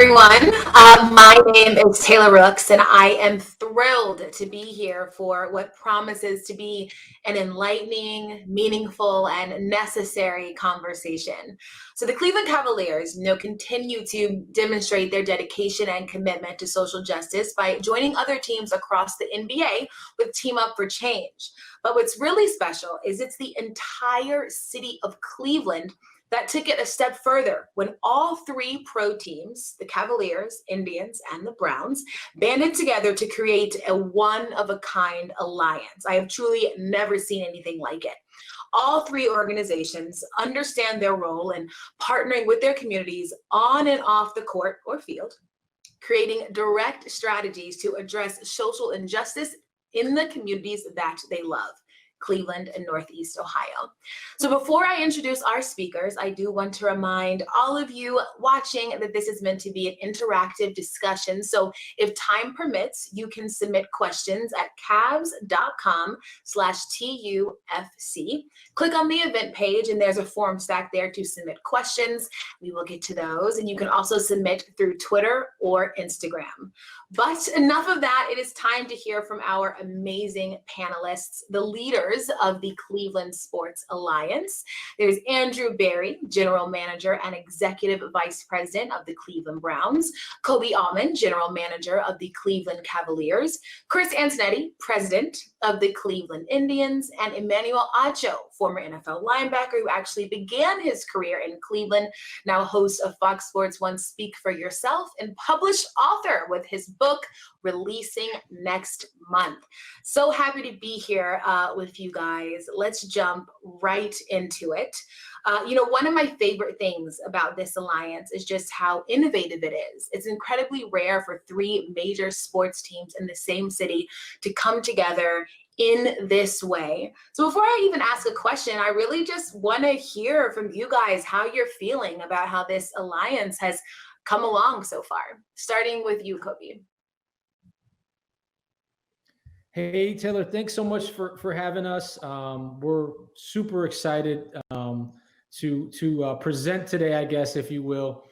everyone. My name is Taylor Rooks, and I am thrilled to be here for what promises to be an enlightening, meaningful, and necessary conversation. So, the Cleveland Cavaliers, continue to demonstrate their dedication and commitment to social justice by joining other teams across the NBA with Team Up for Change. But what's really special is it's the entire city of Cleveland that took it a step further when all three pro teams, the Cavaliers, Indians, and the Browns, banded together to create a one-of-a-kind alliance. I have truly never seen anything like it. All three organizations understand their role in partnering with their communities on and off the court or field, creating direct strategies to address social injustice in the communities that they love. Cleveland and Northeast Ohio. So before I introduce our speakers, I do want to remind all of you watching that this is meant to be an interactive discussion. So if time permits, you can submit questions at cavs.com/TUFC. Click on the event page and there's a form stack there to submit questions. We will get to those, and you can also submit through Twitter or Instagram. But enough of that. It is time to hear from our amazing panelists, the leaders of the Cleveland Sports Alliance. There's Andrew Berry, General Manager and Executive Vice President of the Cleveland Browns, Koby Altman, General Manager of the Cleveland Cavaliers, Chris Antonetti, President of the Cleveland Indians, and Emmanuel Acho, former NFL linebacker who actually began his career in Cleveland, now host of Fox Sports 1 Speak for Yourself, and published author with his book releasing next month. So happy to be here with you guys. Let's jump right into it. One of my favorite things about this alliance is just how innovative it is. It's incredibly rare for three major sports teams in the same city to come together in this way. So before I even ask a question, I really just want to hear from you guys how you're feeling about how this alliance has come along so far. Starting with you, Koby. Hey, Taylor, thanks so much for having us. We're super excited to present today, I guess, if you will,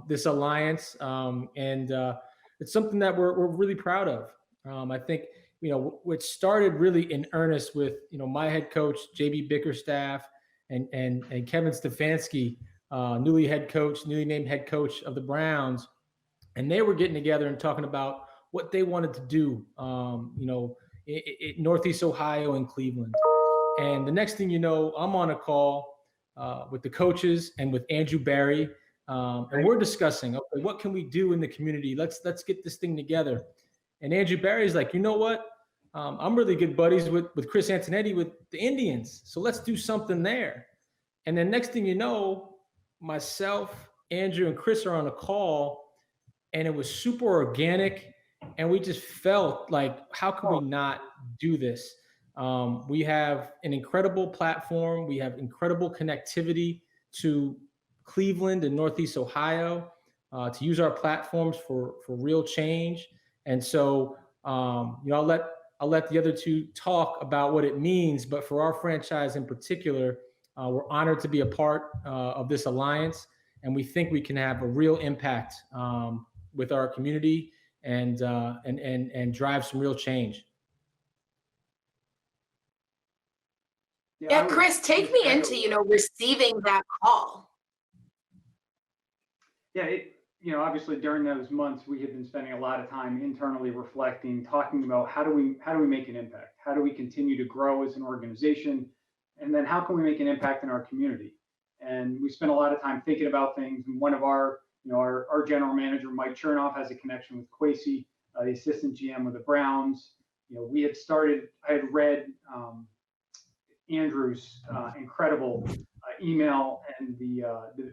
this alliance. And it's something that we're really proud of. I think, it started really in earnest with, my head coach, JB Bickerstaff, and Kevin Stefanski, newly named head coach of the Browns. And they were getting together and talking about what they wanted to do, in Northeast Ohio and Cleveland. And the next thing you know, I'm on a call with the coaches and with Andrew Berry, and we're discussing, okay, what can we do in the community? Let's get this thing together. And Andrew Berry's like, you know what? I'm really good buddies with Chris Antonetti with the Indians, so let's do something there. And then next thing you know, myself, Andrew, and Chris are on a call, and it was super organic. And we just felt like, how can we not do this? We have an incredible platform. We have incredible connectivity to Cleveland and Northeast Ohio to use our platforms for real change. And so, I'll let the other two talk about what it means. But for our franchise in particular, we're honored to be a part of this alliance, and we think we can have a real impact with our community and drive some real change. Yeah, Chris, take me into, receiving that call. Yeah, obviously during those months, we have been spending a lot of time internally reflecting, talking about how do we make an impact? How do we continue to grow as an organization? And then how can we make an impact in our community? And we spent a lot of time thinking about things. And one of our general manager, Mike Chernoff, has a connection with Kwesi, the assistant GM of the Browns. I had read Andrew's incredible email and the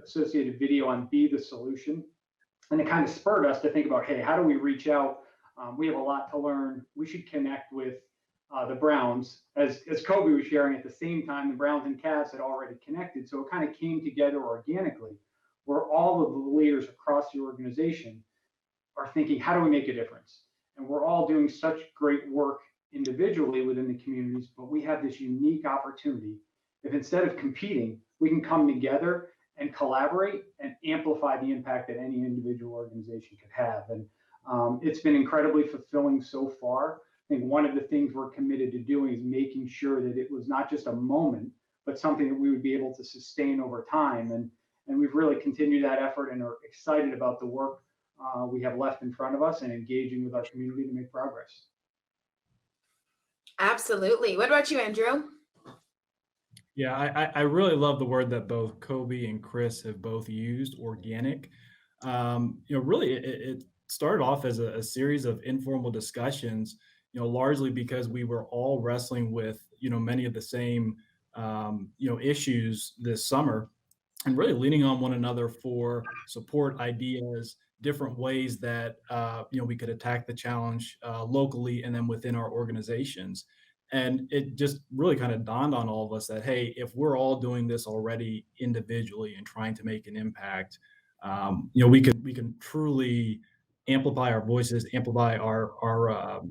associated video on Be the Solution. And it kind of spurred us to think about, hey, how do we reach out? We have a lot to learn. We should connect with the Browns. As Koby was sharing, at the same time, the Browns and Cavs had already connected. So it kind of came together organically, where all of the leaders across the organization are thinking, how do we make a difference? And we're all doing such great work individually within the communities, but we have this unique opportunity. If instead of competing, we can come together and collaborate and amplify the impact that any individual organization could have. And it's been incredibly fulfilling so far. I think one of the things we're committed to doing is making sure that it was not just a moment, but something that we would be able to sustain over time. And we've really continued that effort and are excited about the work we have left in front of us and engaging with our community to make progress. Absolutely. What about you, Andrew? Yeah, I really love the word that both Koby and Chris have both used, organic. Really it started off as a series of informal discussions, largely because we were all wrestling with, many of the same, issues this summer, and really leaning on one another for support, ideas, different ways that, we could attack the challenge locally and then within our organizations. And it just really kind of dawned on all of us that, hey, if we're all doing this already individually and trying to make an impact, we can truly amplify our voices, amplify our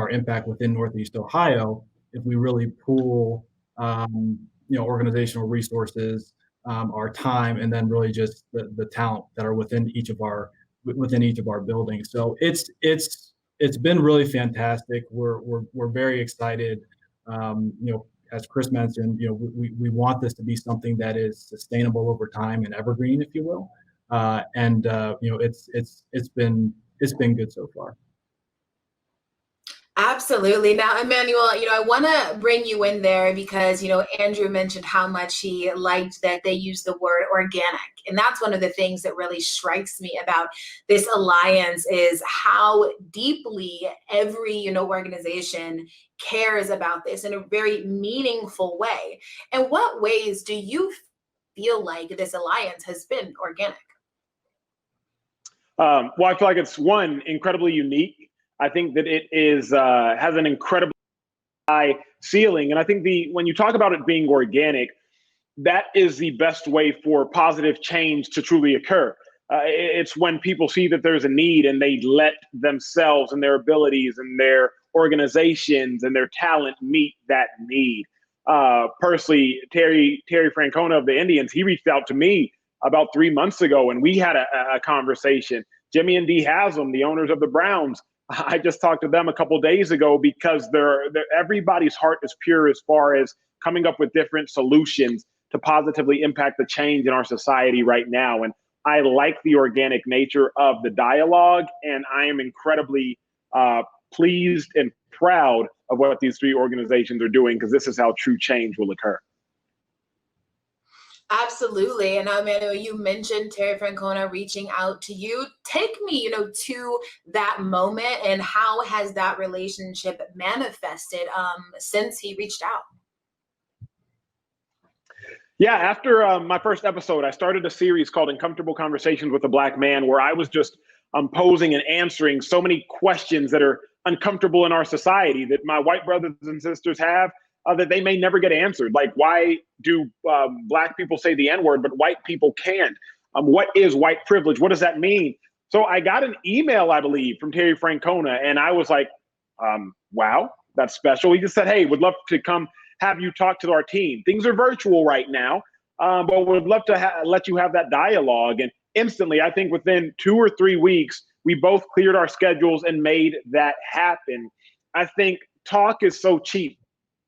impact within Northeast Ohio if we really pool, organizational resources, our time, and then really just the talent that are within each of our buildings. So it's been really fantastic. We're very excited. As Chris mentioned, we want this to be something that is sustainable over time and evergreen, if you will. It's been good so far. Absolutely. Now, Emmanuel, I want to bring you in there because, Andrew mentioned how much he liked that they use the word organic. And that's one of the things that really strikes me about this alliance is how deeply every, organization cares about this in a very meaningful way. In what ways do you feel like this alliance has been organic? Well, I feel like it's incredibly unique. I think that it is has an incredibly high ceiling, and I think when you talk about it being organic, that is the best way for positive change to truly occur. It's when people see that there's a need and they let themselves and their abilities and their organizations and their talent meet that need. Personally, Terry Francona of the Indians, he reached out to me about 3 months ago, and we had a conversation. Jimmy and Dee Haslam, the owners of the Browns, I just talked to them a couple of days ago because everybody's heart is pure as far as coming up with different solutions to positively impact the change in our society right now. And I like the organic nature of the dialogue, and I am incredibly pleased and proud of what these three organizations are doing, because this is how true change will occur. Absolutely. And Emmanuel, you mentioned Terry Francona reaching out to you. Take me, to that moment, and how has that relationship manifested since he reached out? Yeah, after my first episode, I started a series called Uncomfortable Conversations with a Black Man, where I was just posing and answering so many questions that are uncomfortable in our society that my white brothers and sisters have. That they may never get answered. Like, why do Black people say the N-word, but white people can't? What is white privilege? What does that mean? So I got an email, I believe, from Terry Francona, and I was like, wow, that's special. He just said, hey, would love to come have you talk to our team. Things are virtual right now, but would love to let you have that dialogue. And instantly, I think within 2 or 3 weeks, we both cleared our schedules and made that happen. I think talk is so cheap,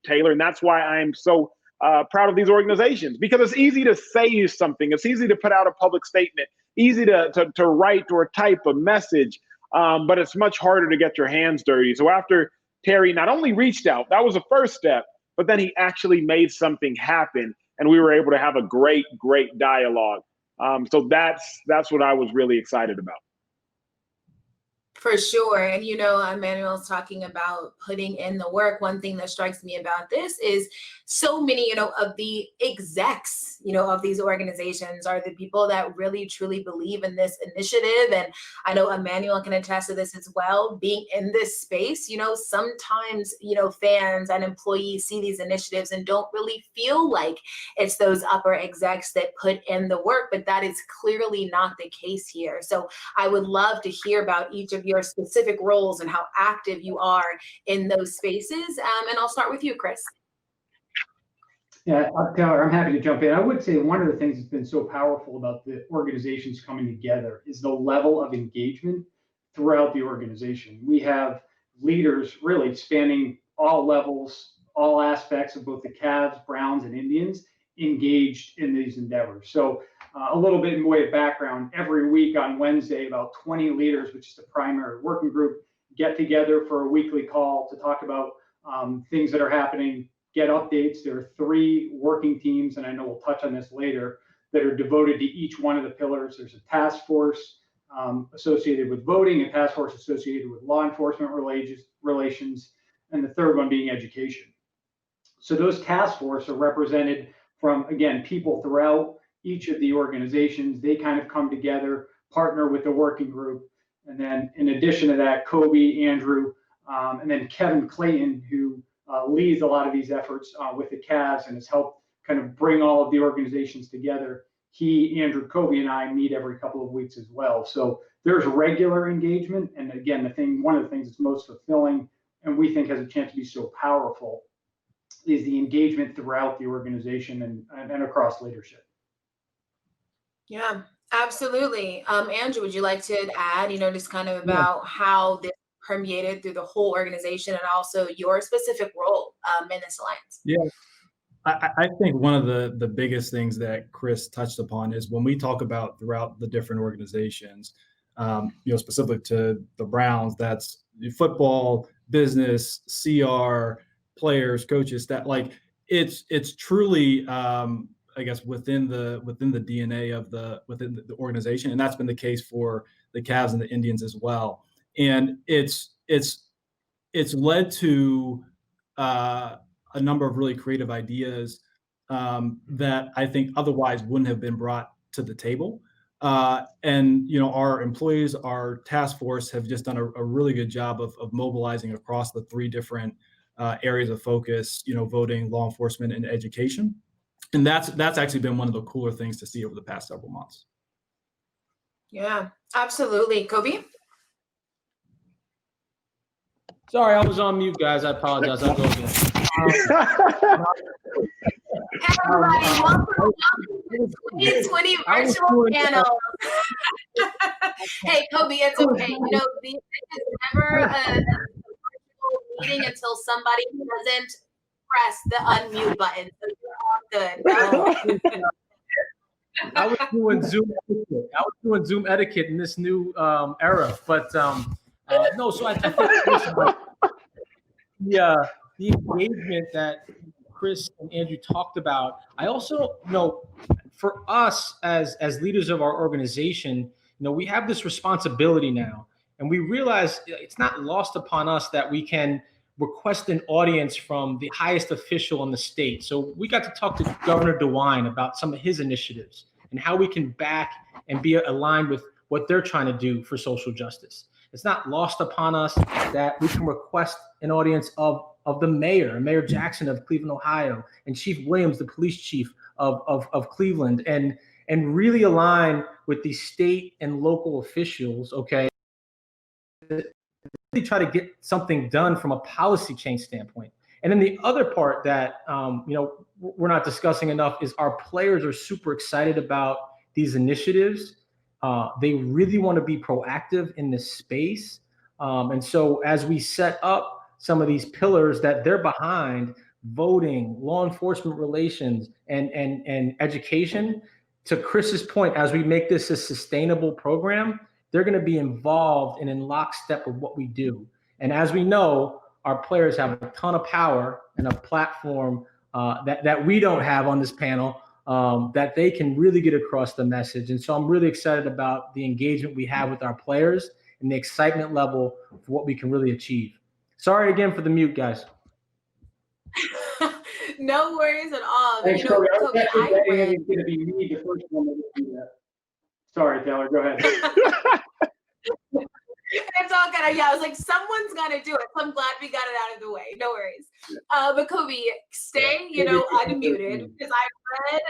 Taylor, and that's why I'm so proud of these organizations, because it's easy to say something. It's easy to put out a public statement, easy to write or type a message, but it's much harder to get your hands dirty. So after Terry not only reached out, that was the first step, but then he actually made something happen, and we were able to have a great, great dialogue. So that's what I was really excited about. For sure. And, Emmanuel's talking about putting in the work. One thing that strikes me about this is so many, of the execs, of these organizations are the people that really, truly believe in this initiative. And I know Emmanuel can attest to this as well. Being in this space, sometimes, fans and employees see these initiatives and don't really feel like it's those upper execs that put in the work, but that is clearly not the case here. So I would love to hear about each of your specific roles and how active you are in those spaces. And I'll start with you, Chris. Yeah, Taylor, I'm happy to jump in. I would say one of the things that's been so powerful about the organizations coming together is the level of engagement throughout the organization. We have leaders really spanning all levels, all aspects of both the Cavs, Browns, and Indians engaged in these endeavors. So a little bit in way of background, every week on Wednesday, about 20 leaders, which is the primary working group, get together for a weekly call to talk about things that are happening, get updates. There are 3 working teams, and I know we'll touch on this later, that are devoted to each one of the pillars. There's a task force associated with voting, a task force associated with law enforcement relations, and the third one being education. So those task force are represented from, again, people throughout each of the organizations. They kind of come together, partner with the working group. And then in addition to that, Koby, Andrew, and then Kevin Clayton, who leads a lot of these efforts with the Cavs and has helped kind of bring all of the organizations together. He, Andrew, Koby, and I meet every couple of weeks as well. So there's regular engagement. And again, one of the things that's most fulfilling and we think has a chance to be so powerful is the engagement throughout the organization and across leadership. Yeah, absolutely. Andrew, would you like to add, just kind of about how this permeated through the whole organization and also your specific role in this alliance? Yeah, I think one of the biggest things that Chris touched upon is when we talk about throughout the different organizations, specific to the Browns, that's football, business, CR, players, coaches, that it's truly I guess within the DNA of within the organization, and that's been the case for the Cavs and the Indians as well. And it's led to a number of really creative ideas that I think otherwise wouldn't have been brought to the table. And our employees, our task force, have just done a really good job of mobilizing across the 3 different areas of focus: voting, law enforcement, and education. And that's actually been one of the cooler things to see over the past several months. Yeah, absolutely. Koby? Sorry, I was on mute, guys. I apologize. I'll go again. Everybody, welcome to the 2020 virtual panel. Hey, Koby, it's okay. This is never a virtual meeting until somebody doesn't press the unmute button. So you're all good. I was doing Zoom etiquette in this new era, but no. So I think the engagement that Chris and Andrew talked about. I also for us as leaders of our organization, we have this responsibility now, and we realize it's not lost upon us that we can request an audience from the highest official in the state. So we got to talk to Governor DeWine about some of his initiatives and how we can back and be aligned with what they're trying to do for social justice. It's not lost upon us that we can request an audience of the Mayor Jackson of Cleveland, Ohio, and Chief Williams, the police chief of Cleveland, and really align with the state and local officials, okay? Really try to get something done from a policy change standpoint. And then the other part that we're not discussing enough is our players are super excited about these initiatives. They really want to be proactive in this space. And so as we set up some of these pillars that they're behind, voting, law enforcement relations, and education, to Chris's point, as we make this a sustainable program, they're going to be involved and in lockstep with what we do. And as we know, our players have a ton of power and a platform that we don't have on this panel, that they can really get across the message. And so I'm really excited about the engagement we have with our players and the excitement level for what we can really achieve. Sorry again for the mute, guys. No worries at all. Thanks, Koby. It's going to be me, the first one that will do that. Sorry, Taylor, go ahead. It's all good. Yeah, I was like, someone's got to do it. So I'm glad we got it out of the way. No worries. But Koby, stay, unmuted, because I read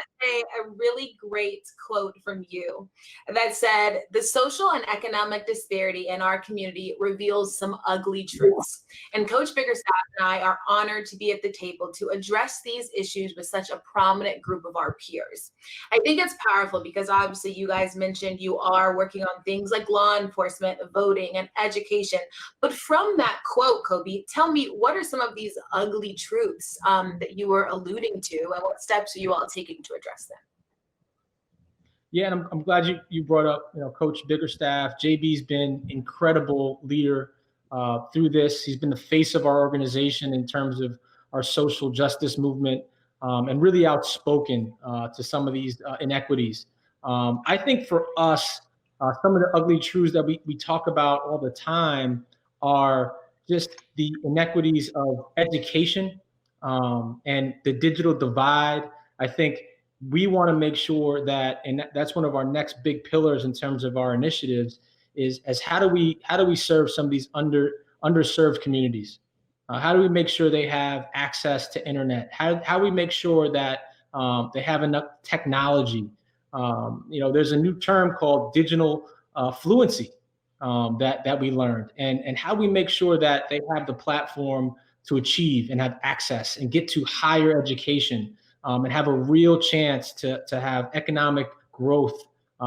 a really great quote from you that said, the social and economic disparity in our community reveals some ugly truths. And Coach Bickerstaff and I are honored to be at the table to address these issues with such a prominent group of our peers. I think it's powerful because obviously you guys mentioned you are working on things like law enforcement, voting, and education. But from that quote, Koby, tell me, what are some of these ugly truths that you were alluding to, and what steps are you all taking to address them? Yeah, and I'm glad you brought up Coach Bickerstaff. JB's been incredible leader through this. He's been the face of our organization in terms of our social justice movement, and really outspoken to some of these inequities. I think for us, some of the ugly truths that we talk about all the time are just the inequities of education and the digital divide. I think we want to make sure that, and that's one of our next big pillars in terms of our initiatives, is how do we serve some of these underserved communities? How do we make sure they have access to internet? How do we make sure that they have enough technology? There's a new term called digital fluency that we learned, and how we make sure that they have the platform to achieve and have access and get to higher education, and have a real chance to have economic growth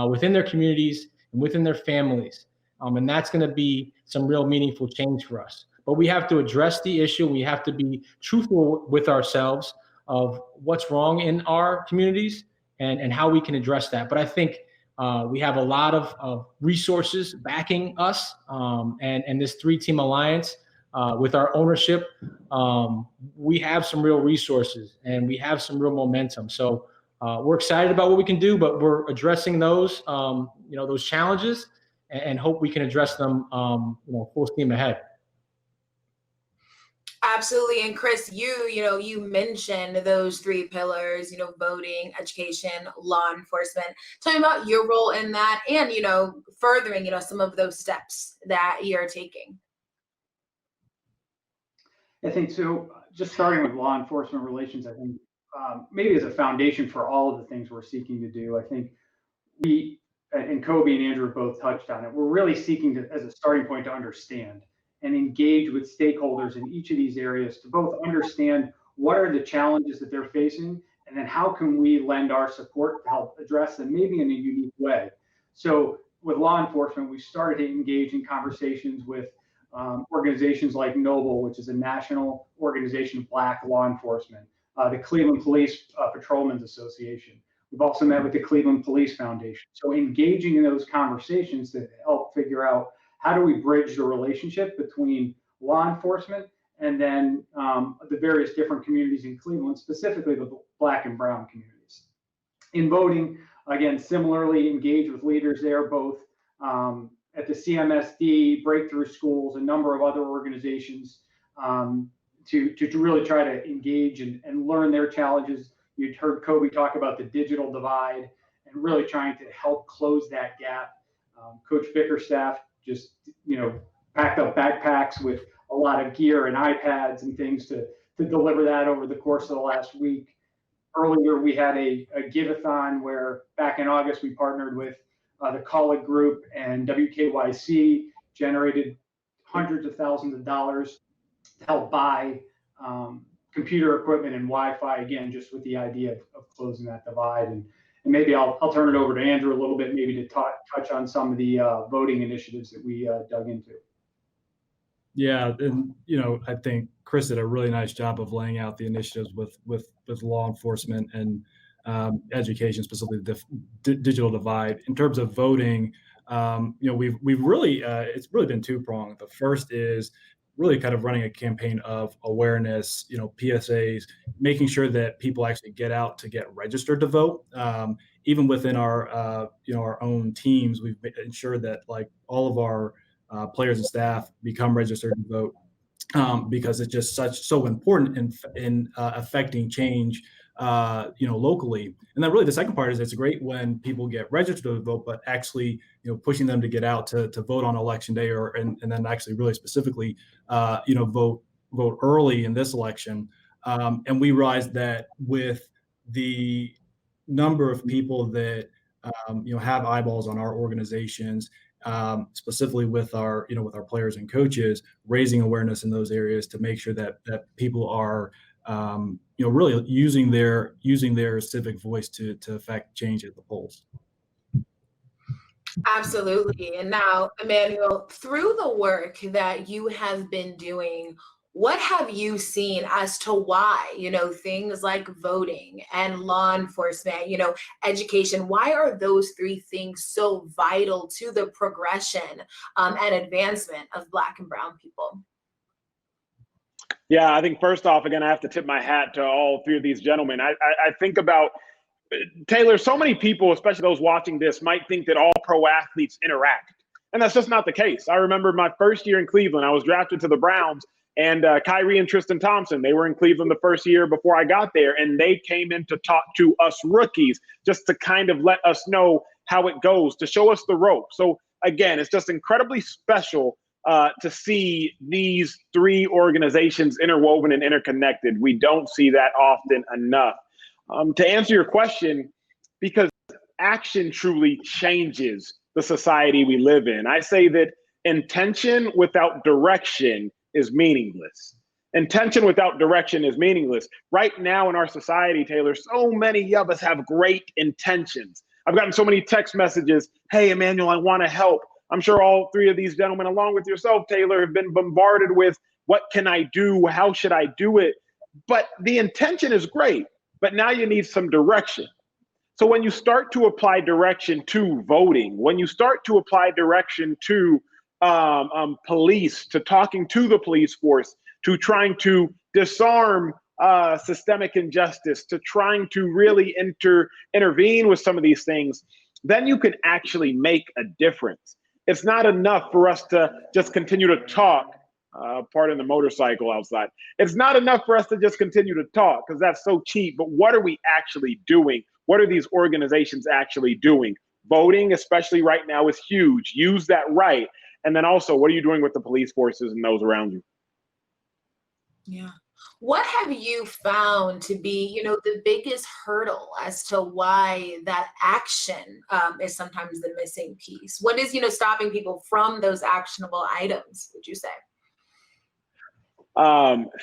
within their communities and within their families. And that's going to be some real meaningful change for us. But we have to address the issue. We have to be truthful with ourselves of what's wrong in our communities and how we can address that. But I think we have a lot of resources backing us, and this 3-team alliance with our ownership. We have some real resources and we have some real momentum. So we're excited about what we can do, but we're addressing those those challenges and hope we can address them full steam ahead. Absolutely. And Chris, you mentioned those 3 pillars, voting, education, law enforcement. Tell me about your role in that and, furthering, some of those steps that you're taking. I think so. Just starting with law enforcement relations, I think maybe as a foundation for all of the things we're seeking to do, I think we, and Koby and Andrew both touched on it, we're really seeking to, as a starting point, to understand and engage with stakeholders in each of these areas to both understand what are the challenges that they're facing, and then how can we lend our support to help address them, maybe in a unique way. So with law enforcement, we started to engage in conversations with organizations like Noble, which is a national organization of Black law enforcement, the Cleveland Police Patrolmen's Association. We've also met with the Cleveland Police Foundation. So engaging in those conversations to help figure out how do we bridge the relationship between law enforcement and then the various different communities in Cleveland, specifically the Black and brown communities. In voting, again, similarly engage with leaders there, both at the CMSD, Breakthrough Schools, a number of other organizations, to really try to engage and learn their challenges. You'd heard Koby talk about the digital divide and really trying to help close that gap. Coach Bickerstaff just, packed up backpacks with a lot of gear and iPads and things to deliver that over the course of the last week. Earlier, we had a give-a-thon where back in August, we partnered with the Call It Group and WKYC, generated hundreds of thousands of dollars to help buy computer equipment and Wi-Fi, again, just with the idea of closing that divide. And maybe I'll turn it over to Andrew a little bit, maybe to touch on some of the voting initiatives that we dug into. Yeah, and I think Chris did a really nice job of laying out the initiatives with law enforcement and education, specifically the digital divide. In terms of voting, we've really it's really been 2-pronged. The first is really kind of running a campaign of awareness, PSAs, making sure that people actually get out to get registered to vote. Even within our our own teams, we've ensured that like all of our players and staff become registered to vote, because it's just so important in affecting change locally. And then really the second part is it's great when people get registered to vote, but actually, pushing them to get out to vote on election day and then actually really specifically, vote vote early in this election. And we realized that with the number of people that have eyeballs on our organizations, specifically with our players and coaches, raising awareness in those areas to make sure that people are really using their civic voice to affect change at the polls. Absolutely. And now, Emmanuel, through the work that you have been doing, what have you seen as to why, things like voting and law enforcement, education, why are those three things so vital to the progression and advancement of Black and brown people? Yeah, I think first off, again, I have to tip my hat to all three of these gentlemen. I think about Taylor, so many people, especially those watching this, might think that all pro athletes interact. And that's just not the case. I remember my first year in Cleveland, I was drafted to the Browns, and Kyrie and Tristan Thompson, they were in Cleveland the first year before I got there, and they came in to talk to us rookies just to kind of let us know how it goes, to show us the rope. So again, it's just incredibly special to see these three organizations interwoven and interconnected. We don't see that often enough. To answer your question, because action truly changes the society we live in. I say that intention without direction is meaningless. Intention without direction is meaningless. Right now in our society, Taylor, so many of us have great intentions. I've gotten so many text messages. Hey, Emmanuel, I want to help. I'm sure all three of these gentlemen, along with yourself, Taylor, have been bombarded with, what can I do? How should I do it? But the intention is great. But now you need some direction. So when you start to apply direction to voting, when you start to apply direction to police, to talking to the police force, to trying to disarm systemic injustice, to trying to really intervene with some of these things, then you can actually make a difference. It's not enough for us to just continue to talk. Pardon the motorcycle outside. It's not enough for us to just continue to talk because that's so cheap, but what are we actually doing? What are these organizations actually doing? Voting, especially right now, is huge. Use that right. And then also, what are you doing with the police forces and those around you? Yeah. What have you found to be, the biggest hurdle as to why that action is sometimes the missing piece? What is, stopping people from those actionable items, would you say?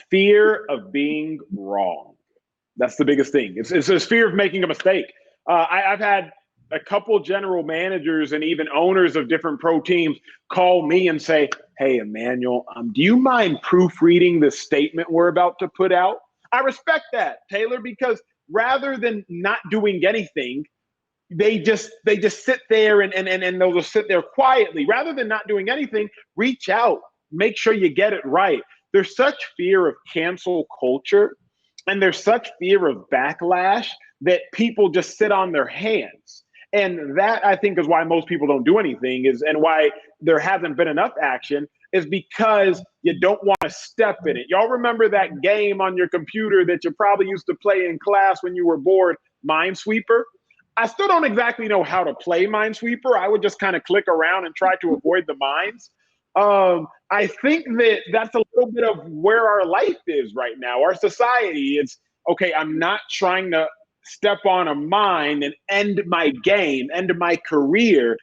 Fear of being wrong. That's the biggest thing. It's this fear of making a mistake. I've had a couple general managers and even owners of different pro teams call me and say, hey, Emmanuel, do you mind proofreading the statement we're about to put out? I respect that, Taylor, because rather than not doing anything, they just sit there and they'll just sit there quietly. Rather than not doing anything, reach out, make sure you get it right. There's such fear of cancel culture and there's such fear of backlash that people just sit on their hands. And that, I think, is why most people don't do anything, and why there hasn't been enough action, is because you don't want to step in it. Y'all remember that game on your computer that you probably used to play in class when you were bored, Minesweeper? I still don't exactly know how to play Minesweeper. I would just kind of click around and try to avoid the mines. I think that that's a little bit of where our life is right now. Our society, it's, okay, I'm not trying to step on a mine and end my game, end my career.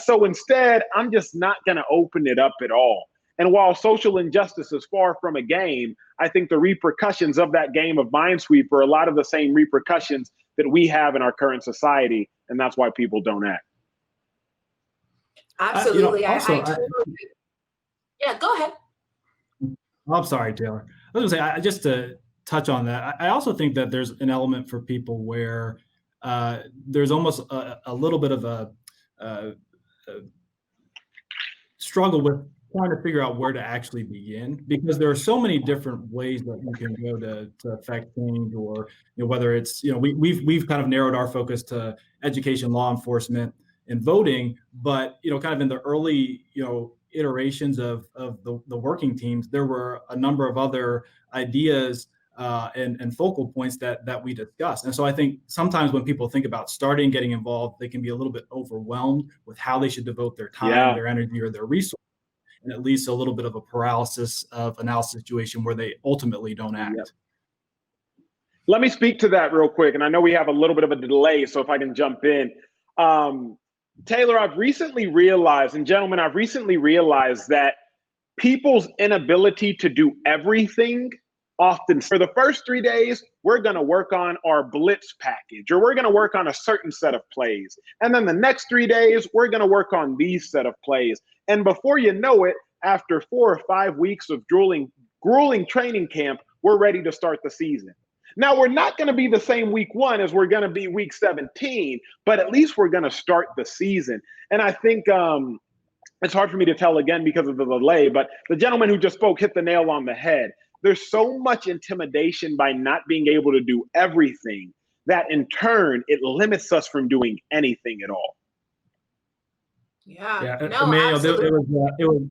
So instead, I'm just not going to open it up at all. And while social injustice is far from a game, I think the repercussions of that game of Minesweeper are a lot of the same repercussions that we have in our current society. And that's why people don't act. Absolutely. Yeah, go ahead. I'm sorry, Taylor. I was going to say, just to touch on that, I also think that there's an element for people where there's almost a little bit of a struggle with trying to figure out where to actually begin, because there are so many different ways that you can go to affect change, or whether it's we've kind of narrowed our focus to education, law enforcement, and voting, but kind of in the early iterations of the working teams, there were a number of other ideas and focal points that we discussed. And so I think sometimes when people think about starting getting involved, they can be a little bit overwhelmed with how they should devote their time, their energy, or their resources. and it leads to a little bit of a paralysis of analysis situation where they ultimately don't act. Yep. Let me speak to that real quick. And I know we have a little bit of a delay, so if I can jump in. Taylor, I've recently realized, and gentlemen, I've recently realized that people's inability to do everything often, for the first 3 days, we're going to work on our blitz package, or we're going to work on a certain set of plays. And then the next 3 days, we're going to work on these set of plays. And before you know it, after 4 or 5 weeks of grueling training camp, we're ready to start the season. Now, we're not going to be the same week 1 as we're going to be week 17, but at least we're going to start the season. And I think it's hard for me to tell again because of the delay, but the gentleman who just spoke hit the nail on the head. There's so much intimidation by not being able to do everything that in turn, it limits us from doing anything at all. Yeah. No, Emmanuel, absolutely.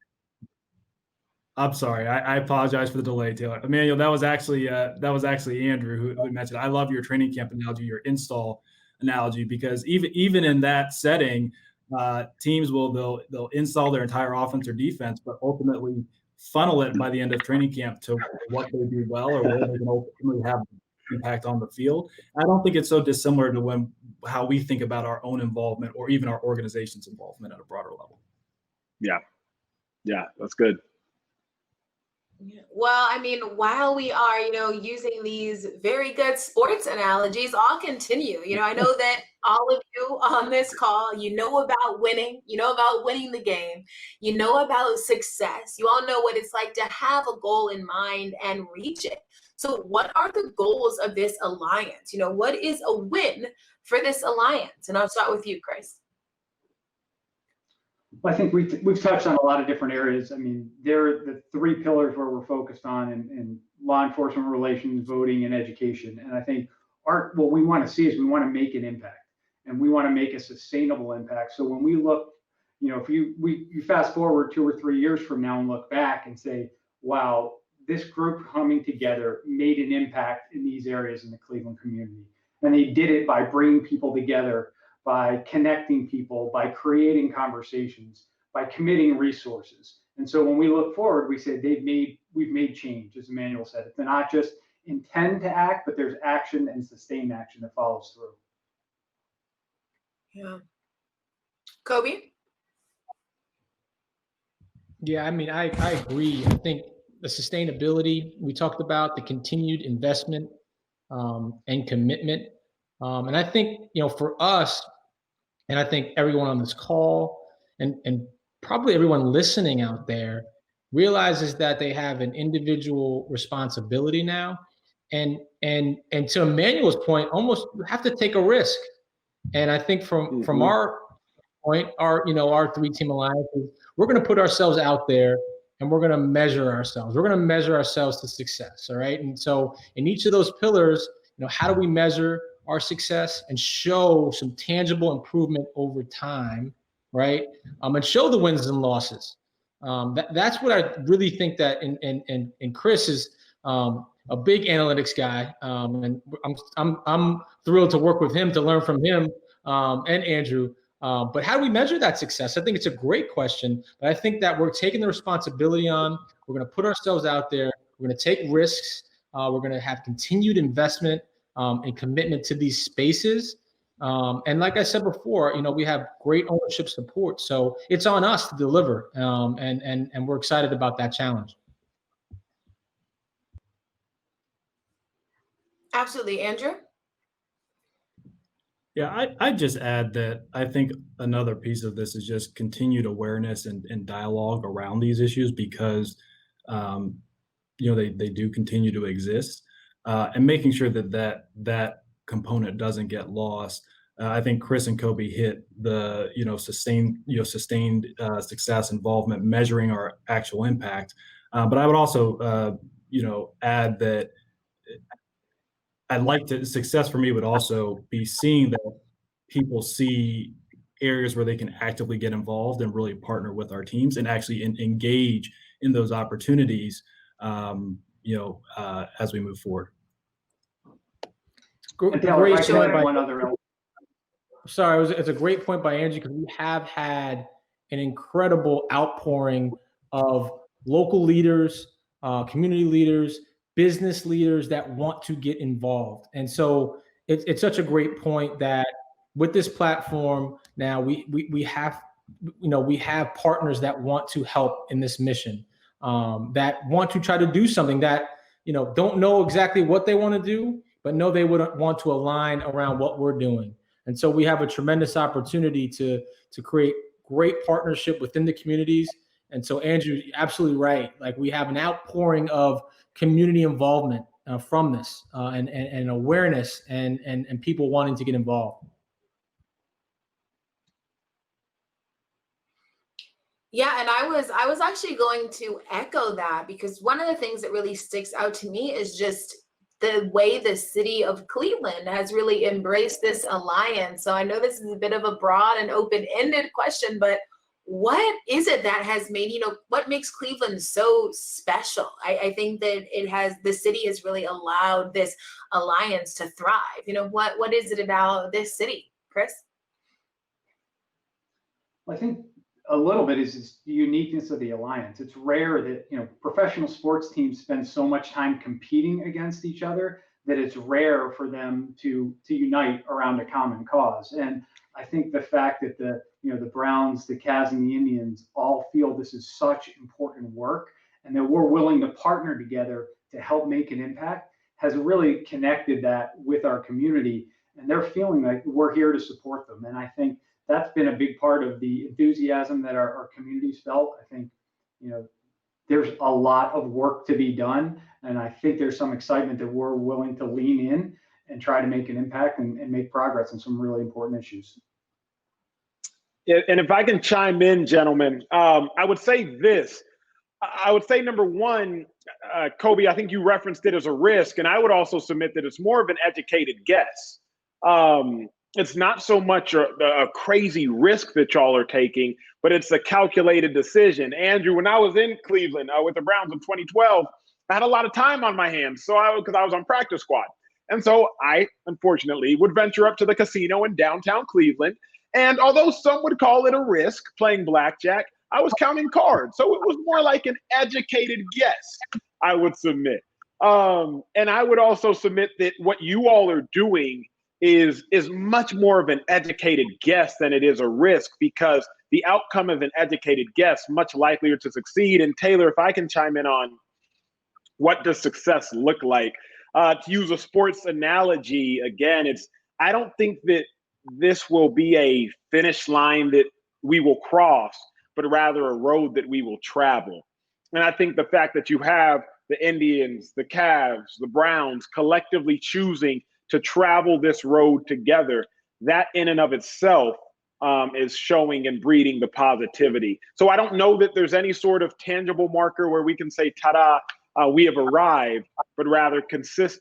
I'm sorry. I apologize for the delay, Taylor. Emmanuel, that was actually Andrew who mentioned. I love your training camp analogy, your install analogy, because even in that setting, teams they'll install their entire offense or defense, but ultimately funnel it by the end of training camp to what they do well or where they can ultimately have impact on the field. I don't think it's so dissimilar to how we think about our own involvement or even our organization's involvement at a broader level. Yeah, that's good. Well, I mean, while we are, using these very good sports analogies, I'll continue. I know that all of you on this call, about winning, about winning the game, about success. You all know what it's like to have a goal in mind and reach it. So what are the goals of this alliance? What is a win for this alliance? And I'll start with you, Chris. Well, I think we've touched on a lot of different areas. I mean, there are the 3 pillars where we're focused on in law enforcement relations, voting, and education. And I think what we want to see is we want to make an impact, and we want to make a sustainable impact. So when we look, if you fast forward 2 or 3 years from now and look back and say, wow, this group coming together made an impact in these areas in the Cleveland community. And they did it by bringing people together, by connecting people, by creating conversations, by committing resources. And so when we look forward, we say we've made change, as Emmanuel said. It's not just intend to act, but there's action and sustained action that follows through. Yeah. Koby? Yeah, I mean, I agree. I think the sustainability we talked about, the continued investment and commitment. And I think, for us, and I think everyone on this call and probably everyone listening out there realizes that they have an individual responsibility now. And to Emmanuel's point, almost you have to take a risk. And I think from our point, our 3-team alliance, we're going to put ourselves out there and we're going to measure ourselves. We're going to measure ourselves to success. All right. And so in each of those pillars, how do we measure our success and show some tangible improvement over time, right? And show the wins and losses. That's what I really think that, and Chris is a big analytics guy, and I'm thrilled to work with him, to learn from him and Andrew. But how do we measure that success? I think it's a great question, but I think that we're taking the responsibility on. We're going to put ourselves out there. We're going to take risks. We're going to have continued investment and commitment to these spaces. And like I said before, we have great ownership support. So it's on us to deliver. And we're excited about that challenge. Absolutely. Andrew? Yeah, I'd just add that I think another piece of this is just continued awareness and dialogue around these issues because, they do continue to exist. And making sure that component doesn't get lost. I think Chris and Koby hit the sustained success, involvement, measuring our actual impact. But I would also add that I'd like to success for me would also be seeing that people see areas where they can actively get involved and really partner with our teams and actually engage in those opportunities. As we move forward. It's a great point by Angie, because we have had an incredible outpouring of local leaders, community leaders, business leaders that want to get involved. And so it's such a great point that with this platform now we have, we have partners that want to help in this mission, that want to try to do something that, don't know exactly what they want to do, but know they would want to align around what we're doing. And so we have a tremendous opportunity to create great partnership within the communities. And so, Andrew, you're absolutely right. Like, we have an outpouring of community involvement from this, and awareness, and people wanting to get involved. Yeah, and I was actually going to echo that, because one of the things that really sticks out to me is just the way the city of Cleveland has really embraced this alliance. So I know this is a bit of a broad and open-ended question, but what is it that has made, what makes Cleveland so special? I think that the city has really allowed this alliance to thrive. What is it about this city, Chris? I think a little bit is the uniqueness of the alliance. It's rare that professional sports teams spend so much time competing against each other that it's rare for them to unite around a common cause. And I think the fact that the Browns, the Cavs, and the Indians all feel this is such important work, and that we're willing to partner together to help make an impact, has really connected that with our community, and they're feeling like we're here to support them. And I think that's been a big part of the enthusiasm that our communities felt. I think, there's a lot of work to be done, and I think there's some excitement that we're willing to lean in and try to make an impact and make progress on some really important issues. Yeah, and if I can chime in, gentlemen, I would say this. I would say, number one, Koby, I think you referenced it as a risk, and I would also submit that it's more of an educated guess. It's not so much a crazy risk that y'all are taking, but it's a calculated decision. Andrew, when I was in Cleveland with the Browns in 2012, I had a lot of time on my hands, because I was on practice squad. And so I, unfortunately, would venture up to the casino in downtown Cleveland. And although some would call it a risk playing blackjack, I was counting cards. So it was more like an educated guess, I would submit. And I would also submit that what you all are doing is much more of an educated guess than it is a risk, because the outcome of an educated guess much likelier to succeed. And Taylor, if I can chime in on what does success look like, to use a sports analogy, again, I don't think that this will be a finish line that we will cross, but rather a road that we will travel. And I think the fact that you have the Indians, the Cavs, the Browns collectively choosing to travel this road together, that in and of itself is showing and breeding the positivity. So I don't know that there's any sort of tangible marker where we can say, ta-da, we have arrived, but rather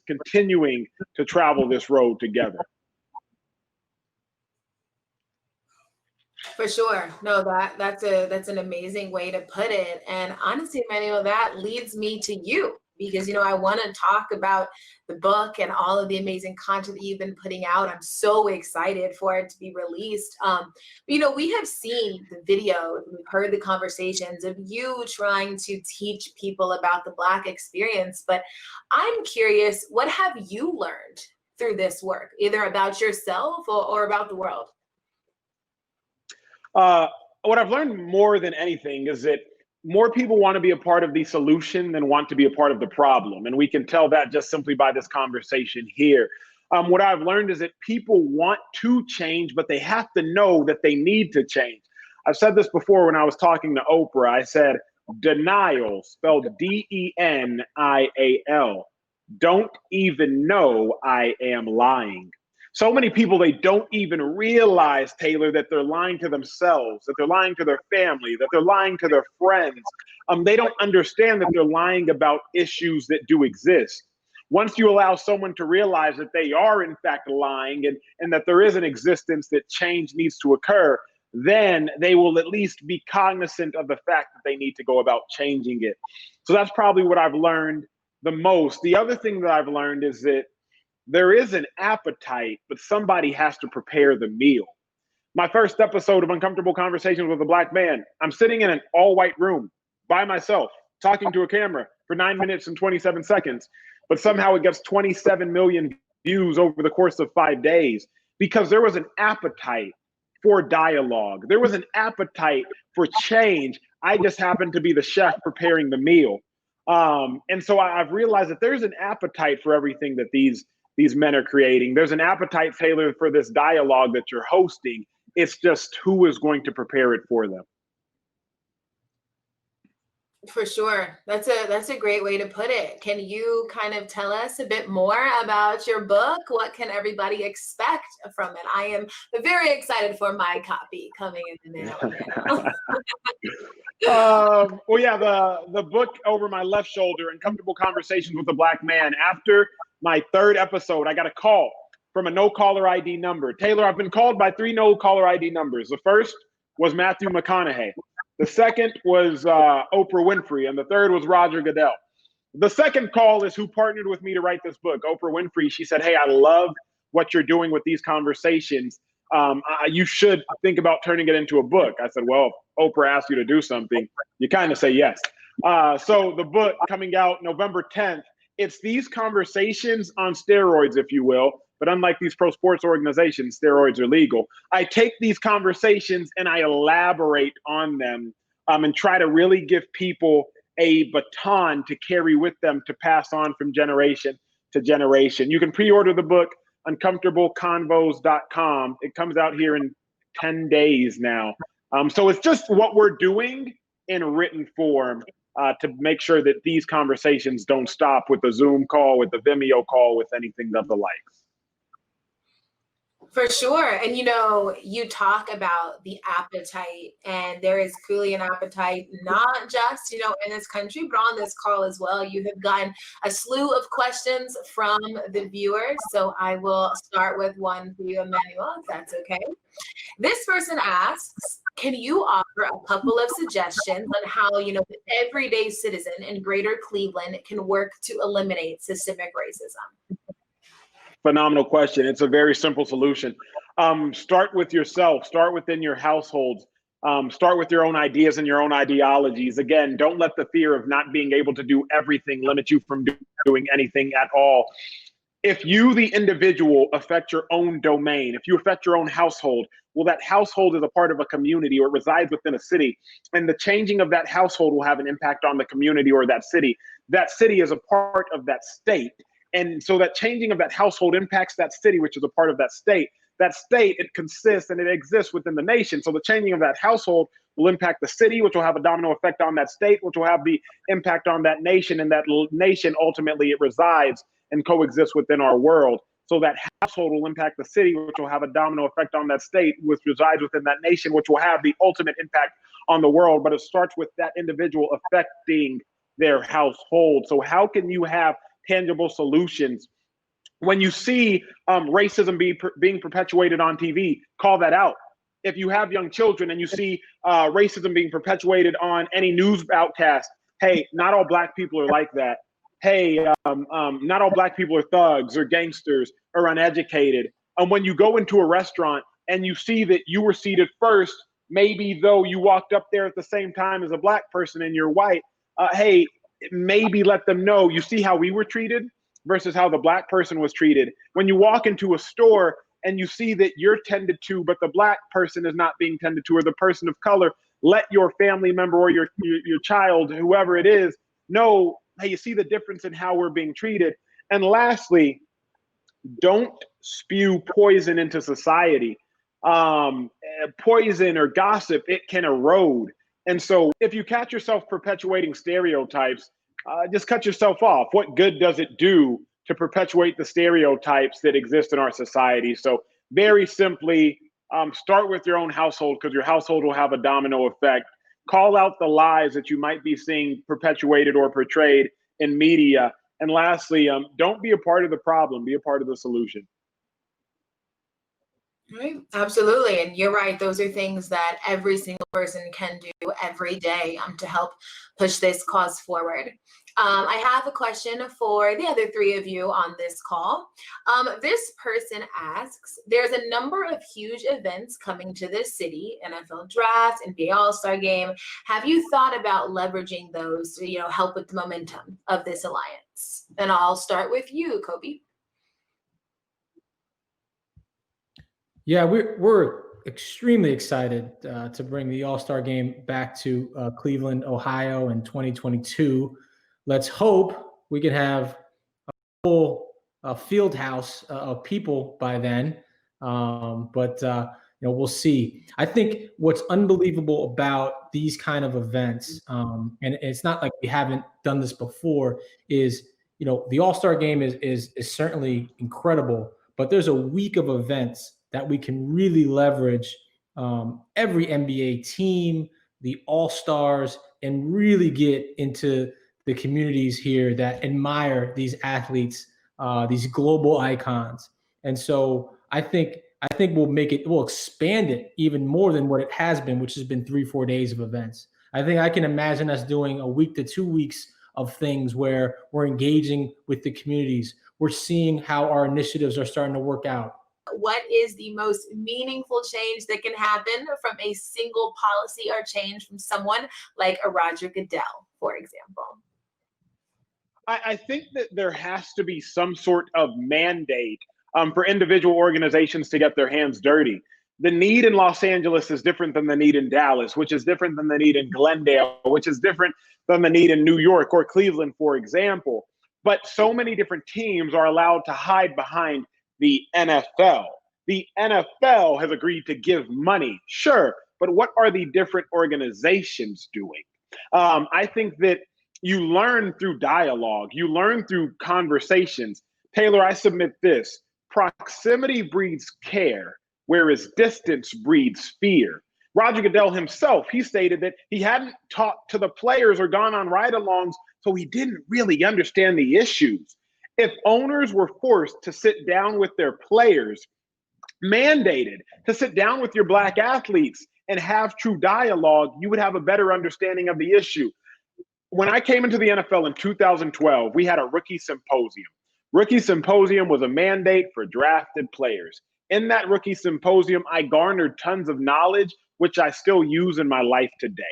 continuing to travel this road together. For sure. No, that's an amazing way to put it. And honestly, Emmanuel, that leads me to you, because, I want to talk about the book and all of the amazing content that you've been putting out. I'm so excited for it to be released. We have seen the videos, we've heard the conversations of you trying to teach people about the Black experience, but I'm curious, what have you learned through this work, either about yourself or about the world? What I've learned more than anything is that more people want to be a part of the solution than want to be a part of the problem. And we can tell that just simply by this conversation here. What I've learned is that people want to change, but they have to know that they need to change. I've said this before when I was talking to Oprah. I said, denial, spelled D-E-N-I-A-L. Don't even know I am lying. So many people, they don't even realize, Taylor, that they're lying to themselves, that they're lying to their family, that they're lying to their friends. They don't understand that they're lying about issues that do exist. Once you allow someone to realize that they are in fact lying and that there is an existence that change needs to occur, then they will at least be cognizant of the fact that they need to go about changing it. So that's probably what I've learned the most. The other thing that I've learned is that there is an appetite, but somebody has to prepare the meal. My first episode of Uncomfortable Conversations with a Black Man, I'm sitting in an all-white room. by myself, talking to a camera for 9 minutes and 27 seconds, but somehow it gets 27 million views over the course of 5 days because there was an appetite for dialogue. There was an appetite for change. I just happened to be the chef preparing the meal. And so I've realized that there's an appetite for everything that these men are creating. There's an appetite, Taylor, for this dialogue that you're hosting. It's just who is going to prepare it for them. For sure. That's a great way to put it. Can you kind of tell us a bit more about your book? What can everybody expect from it? I am very excited for my copy coming in the mail. Well, yeah, the book over my left shoulder, Uncomfortable Conversations with a Black Man. After my 3rd episode, I got a call from a no caller ID number. Taylor, I've been called by 3 no caller ID numbers. The first was Matthew McConaughey. The second was Oprah Winfrey, and the third was Roger Goodell. The second call is who partnered with me to write this book, Oprah Winfrey. She said, "Hey, I love what you're doing with these conversations. You should think about turning it into a book." I said, "Well, Oprah asked you to do something. You kind of say yes." So the book coming out November 10th, it's these conversations on steroids, if you will. But unlike these pro sports organizations, steroids are legal. I take these conversations and I elaborate on them and try to really give people a baton to carry with them to pass on from generation to generation. You can pre-order the book, uncomfortableconvos.com. It comes out here in 10 days now. So it's just what we're doing in written form to make sure that these conversations don't stop with the Zoom call, with the Vimeo call, with anything of the likes. For sure. And, you talk about the appetite, and there is clearly an appetite, not just, in this country, but on this call as well. You have gotten a slew of questions from the viewers. So I will start with one for you, Emmanuel, if that's okay. This person asks, can you offer a couple of suggestions on how, the everyday citizen in greater Cleveland can work to eliminate systemic racism? Phenomenal question. It's a very simple solution. Start with yourself. Start within your households. Start with your own ideas and your own ideologies. Again, don't let the fear of not being able to do everything limit you from doing anything at all. If you, the individual, affect your own domain, if you affect your own household, well, that household is a part of a community or resides within a city. And the changing of that household will have an impact on the community or that city. That city is a part of that state. And so that changing of that household impacts that city, which is a part of that state. That state, it consists and it exists within the nation. So the changing of that household will impact the city, which will have a domino effect on that state, which will have the impact on that nation. And that nation, ultimately, it resides and coexists within our world. So that household will impact the city, which will have a domino effect on that state, which resides within that nation, which will have the ultimate impact on the world. But it starts with that individual affecting their household. So how can you have tangible solutions? When you see racism being perpetuated on TV, call that out. If you have young children and you see racism being perpetuated on any news outcast, hey, not all Black people are like that. Hey, not all Black people are thugs or gangsters or uneducated. And when you go into a restaurant and you see that you were seated first, maybe though you walked up there at the same time as a Black person and you're white, hey, maybe let them know, you see how we were treated versus how the Black person was treated. When you walk into a store and you see that you're tended to, but the Black person is not being tended to, or the person of color, let your family member or your child, whoever it is, know, hey, you see the difference in how we're being treated. And lastly, don't spew poison into society. Poison or gossip, it can erode. And so if you catch yourself perpetuating stereotypes, just cut yourself off. What good does it do to perpetuate the stereotypes that exist in our society? So very simply, start with your own household, because your household will have a domino effect. Call out the lies that you might be seeing perpetuated or portrayed in media. And lastly, don't be a part of the problem, be a part of the solution. Right. Absolutely. And you're right. Those are things that every single person can do every day to help push this cause forward. I have a question for the other three of you on this call. This person asks, there's a number of huge events coming to this city, NFL Draft, NBA All-Star Game. Have you thought about leveraging those to, help with the momentum of this alliance? And I'll start with you, Koby. Yeah, we're extremely excited to bring the All-Star Game back to Cleveland, Ohio in 2022. Let's hope we can have a full field house of people by then. But we'll see. I think what's unbelievable about these kind of events, and it's not like we haven't done this before, is the All-Star Game is certainly incredible, but there's a week of events that we can really leverage every NBA team, the All-Stars, and really get into the communities here that admire these athletes, these global icons. And so I think we'll expand it even more than what it has been, which has been 3-4 days of events. I think I can imagine us doing a week to 2 weeks of things where we're engaging with the communities. We're seeing how our initiatives are starting to work out. What is the most meaningful change that can happen from a single policy or change from someone like a Roger Goodell, for example? I think that there has to be some sort of mandate for individual organizations to get their hands dirty. The need in Los Angeles is different than the need in Dallas, which is different than the need in Glendale, which is different than the need in New York or Cleveland, for example. But so many different teams are allowed to hide behind the NFL. The NFL has agreed to give money, sure, but what are the different organizations doing? I think that you learn through dialogue, you learn through conversations. Taylor, I submit this: proximity breeds care, whereas distance breeds fear. Roger Goodell himself, he stated that he hadn't talked to the players or gone on ride-alongs, so he didn't really understand the issues. If owners were forced to sit down with their players, mandated to sit down with your Black athletes and have true dialogue, you would have a better understanding of the issue. When I came into the NFL in 2012, we had a rookie symposium. Rookie symposium was a mandate for drafted players. In that rookie symposium, I garnered tons of knowledge, which I still use in my life today.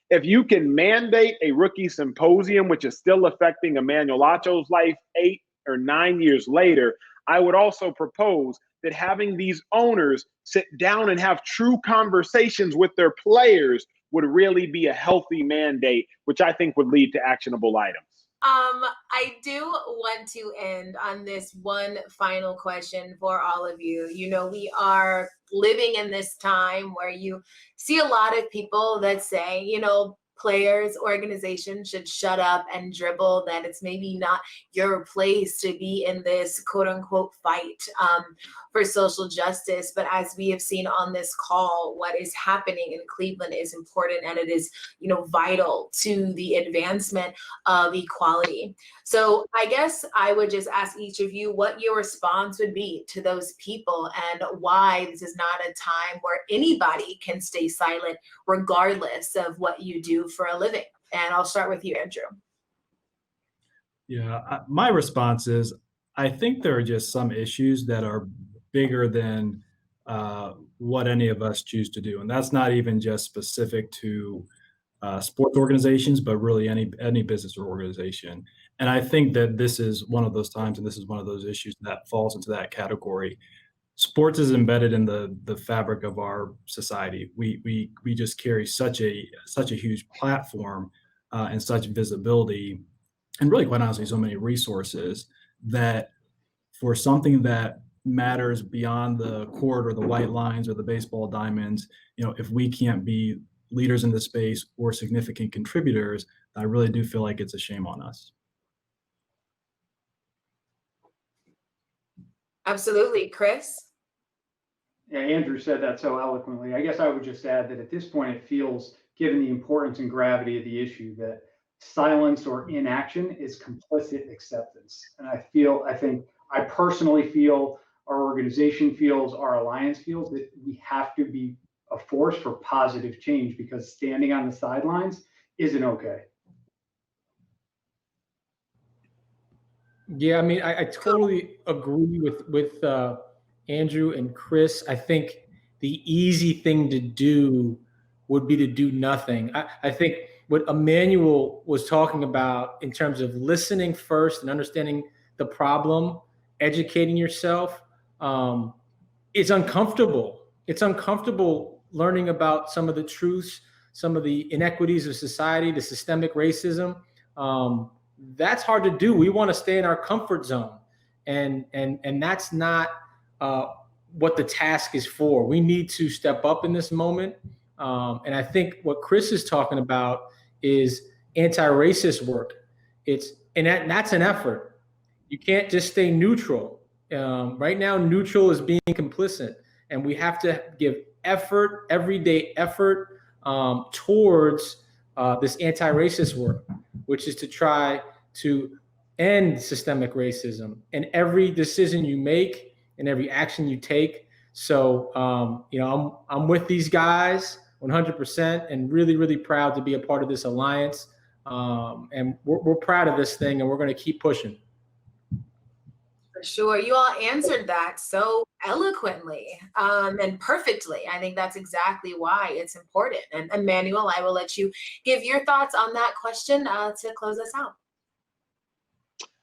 If you can mandate a rookie symposium, which is still affecting Emmanuel Acho's life 8 or 9 years later, I would also propose that having these owners sit down and have true conversations with their players would really be a healthy mandate, which I think would lead to actionable items. I do want to end on this one final question for all of you. We are living in this time where you see a lot of people that say, players, organizations should shut up and dribble, that it's maybe not your place to be in this quote unquote fight for social justice. But as we have seen on this call, what is happening in Cleveland is important, and it is, vital to the advancement of equality. So I guess I would just ask each of you what your response would be to those people and why this is not a time where anybody can stay silent regardless of what you do for a living. And I'll start with you, Andrew. Yeah, my response is, I think there are just some issues that are bigger than what any of us choose to do. And that's not even just specific to sports organizations, but really any business or organization. And I think that this is one of those times, and this is one of those issues that falls into that category. Sports is embedded in the fabric of our society. We just carry such a huge platform and such visibility, and really, quite honestly, so many resources, that for something that matters beyond the court or the white lines or the baseball diamonds, if we can't be leaders in the space or significant contributors, I really do feel like it's a shame on us. Absolutely. Chris? Yeah, Andrew said that so eloquently. I guess I would just add that at this point, it feels, given the importance and gravity of the issue, that silence or inaction is complicit acceptance. And I personally feel, our organization feels, our alliance feels that we have to be a force for positive change, because standing on the sidelines isn't okay. Yeah, I mean, I totally agree with Andrew and Chris. I think the easy thing to do would be to do nothing. I think what Emmanuel was talking about in terms of listening first and understanding the problem, educating yourself, it's uncomfortable. It's uncomfortable learning about some of the truths, some of the inequities of society, the systemic racism. That's hard to do. We want to stay in our comfort zone, and that's not what the task is for. We need to step up in this moment, and I think what Chris is talking about is anti-racist work. That's an effort. You can't just stay neutral. Right now, neutral is being complicit, and we have to give effort, everyday effort, towards this anti-racist work, which is to try to end systemic racism in every decision you make and every action you take. So, I'm with these guys 100% and really, really proud to be a part of this alliance. And we're proud of this thing, and we're going to keep pushing. For sure. You all answered that so eloquently and perfectly. I think that's exactly why it's important. And Emmanuel, I will let you give your thoughts on that question to close us out.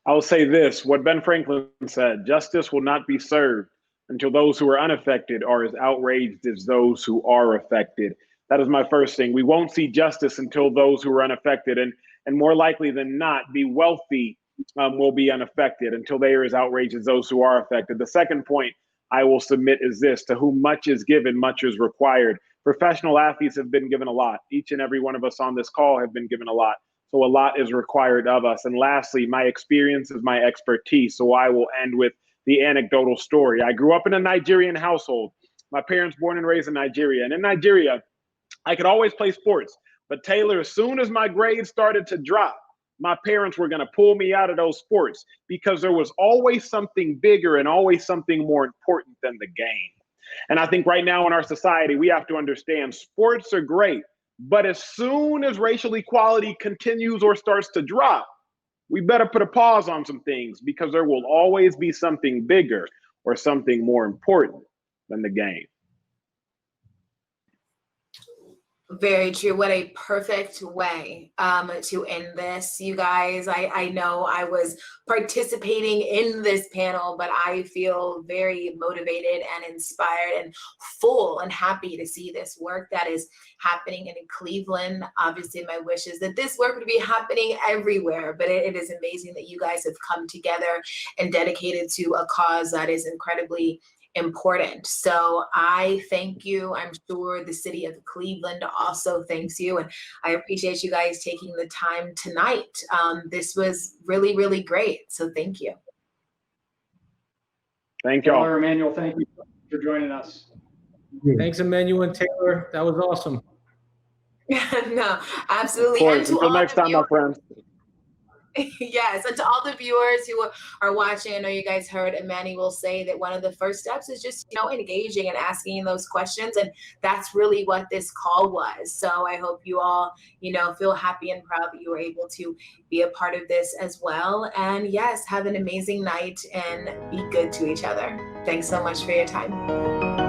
I will say this, what Ben Franklin said, justice will not be served until those who are unaffected are as outraged as those who are affected. That is my first thing. We won't see justice until those who are unaffected, and more likely than not, the wealthy will be unaffected until they are as outraged as those who are affected. The second point I will submit is this: to whom much is given, much is required. Professional athletes have been given a lot. Each and every one of us on this call have been given a lot. So a lot is required of us. And lastly, my experience is my expertise. So I will end with the anecdotal story. I grew up in a Nigerian household. My parents born and raised in Nigeria. And in Nigeria, I could always play sports. But Taylor, as soon as my grades started to drop, my parents were going to pull me out of those sports because there was always something bigger and always something more important than the game. And I think right now in our society, we have to understand sports are great, but as soon as racial equality continues or starts to drop, we better put a pause on some things because there will always be something bigger or something more important than the game. Very true. What a perfect way to end this, you guys. I know I was participating in this panel, but I feel very motivated and inspired and full and happy to see this work that is happening in Cleveland. Obviously, my wish is that this work would be happening everywhere, but it is amazing that you guys have come together and dedicated to a cause that is incredibly important. So I thank you. I'm sure the city of Cleveland also thanks you. And I appreciate you guys taking the time tonight. This was really, really great. So thank you. Thank y'all. Taylor, Emmanuel, thank you for joining us. Thanks, Emmanuel and Taylor. That was awesome. No, absolutely. Of course. And to Until all next the time, my friends. Yes, and to all the viewers who are watching, I know you guys heard Emmanuel say that one of the first steps is just, engaging and asking those questions, and that's really what this call was. So I hope you all, feel happy and proud that you were able to be a part of this as well. And yes, have an amazing night and be good to each other. Thanks so much for your time.